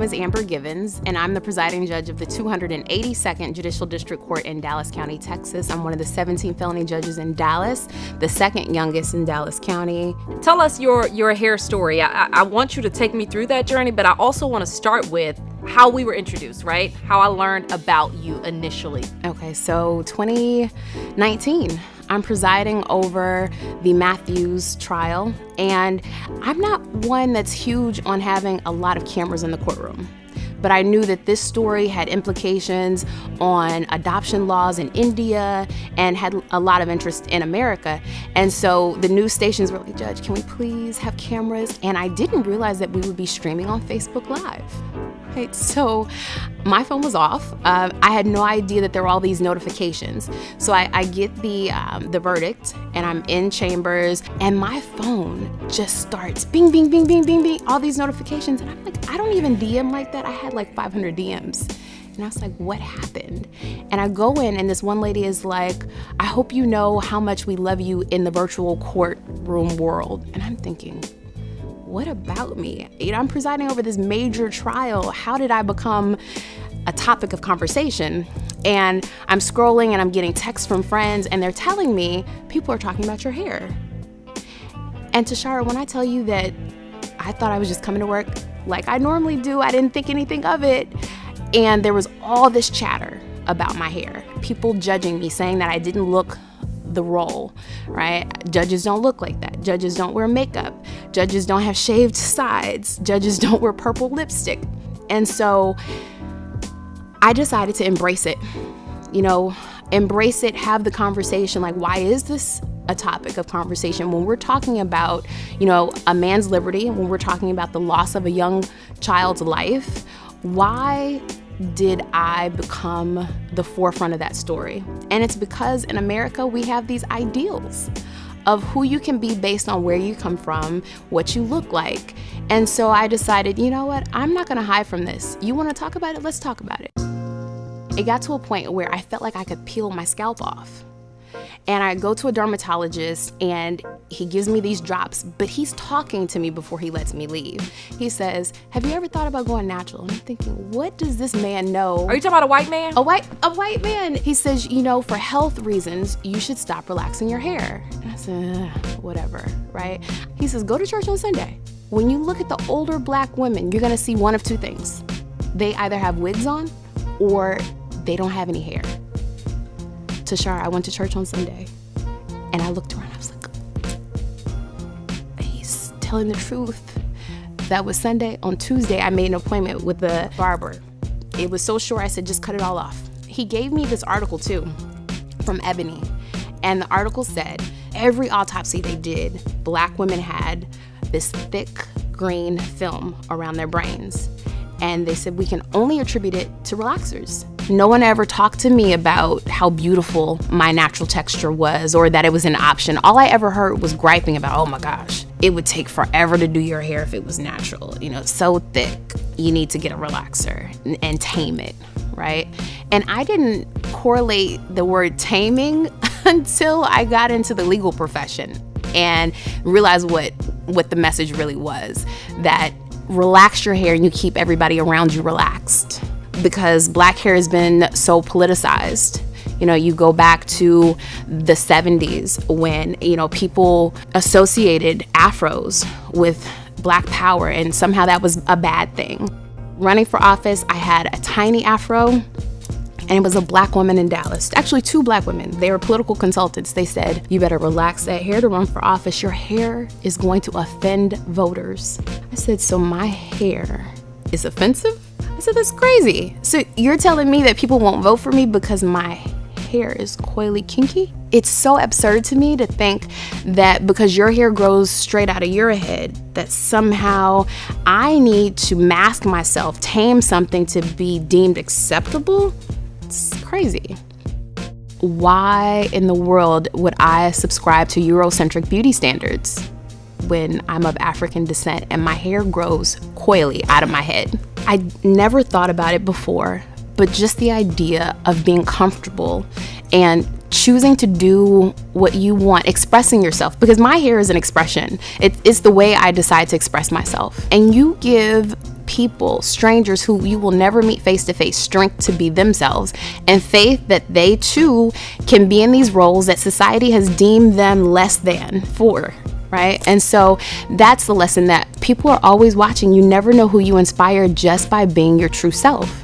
name is Amber Givens, and I'm the presiding judge of the 282nd Judicial District Court in Dallas County, Texas. I'm one of the 17 felony judges in Dallas, the second youngest in Dallas County. Tell us your hair story. I want you to take me through that journey, but I also want to start with how we were introduced, right? How I learned about you initially. Okay, so 2019. I'm presiding over the Matthews trial, and I'm not one that's huge on having a lot of cameras in the courtroom. But I knew that this story had implications on adoption laws in India and had a lot of interest in America. And so the news stations were like, Judge, can we please have cameras? And I didn't realize that we would be streaming on Facebook Live. Right, so my phone was off. I had no idea that there were all these notifications. So I get the verdict, and I'm in chambers, and my phone just starts bing, bing, bing, bing, bing, bing, all these notifications. And I'm like, I don't even DM like that. I had like 500 DMs. And I was like, what happened? And I go in, and this one lady is like, I hope you know how much we love you in the virtual courtroom world. And I'm thinking, what about me? I'm presiding over this major trial. How did I become a topic of conversation? And I'm scrolling, and I'm getting texts from friends, and they're telling me people are talking about your hair. And Tashara, when I tell you that I thought I was just coming to work like I normally do, I didn't think anything of it. And there was all this chatter about my hair. People judging me, saying that I didn't look the role, right? Judges don't look like that. Judges don't wear makeup. Judges don't have shaved sides. Judges don't wear purple lipstick. And so I decided to embrace it, embrace it, have the conversation. Like, why is this a topic of conversation when we're talking about, a man's liberty, when we're talking about the loss of a young child's life? Why did I become the forefront of that story? And it's because in America, we have these ideals of who you can be based on where you come from, what you look like. And so I decided, you know what? I'm not gonna hide from this. You wanna talk about it? Let's talk about it. It got to a point where I felt like I could peel my scalp off. And I go to a dermatologist, and he gives me these drops, but he's talking to me before he lets me leave. He says, have you ever thought about going natural? And I'm thinking, what does this man know? Are you talking about a white man? A white man. He says, for health reasons, you should stop relaxing your hair. And I said, whatever, right? He says, go to church on Sunday. When you look at the older Black women, you're gonna see one of two things. They either have wigs on or they don't have any hair. Tashara, I went to church on Sunday, and I looked around, I was like, he's telling the truth. That was Sunday. On Tuesday, I made an appointment with the barber. It was so short, I said, just cut it all off. He gave me this article too, from Ebony, and the article said, every autopsy they did, Black women had this thick green film around their brains. And they said, we can only attribute it to relaxers. No one ever talked to me about how beautiful my natural texture was, or that it was an option. All I ever heard was griping about, oh my gosh, it would take forever to do your hair if it was natural. So thick, you need to get a relaxer and tame it, right? And I didn't correlate the word taming until I got into the legal profession and realized what the message really was, that relax your hair and you keep everybody around you relaxed. Because Black hair has been so politicized. You go back to the 70s when, people associated afros with Black power, and somehow that was a bad thing. Running for office, I had a tiny afro, and it was a Black woman in Dallas. Actually, two Black women. They were political consultants. They said, you better relax that hair to run for office. Your hair is going to offend voters. I said, so my hair is offensive? I said, that's crazy. So you're telling me that people won't vote for me because my hair is coily kinky? It's so absurd to me to think that because your hair grows straight out of your head, that somehow I need to mask myself, tame something to be deemed acceptable. It's crazy. Why in the world would I subscribe to Eurocentric beauty standards when I'm of African descent and my hair grows coily out of my head? I never thought about it before, but just the idea of being comfortable and choosing to do what you want, expressing yourself, because my hair is an expression. It's the way I decide to express myself. And you give people, strangers who you will never meet face to face, strength to be themselves, and faith that they too can be in these roles that society has deemed them less than for. Right? And so that's the lesson, that people are always watching. You never know who you inspire just by being your true self.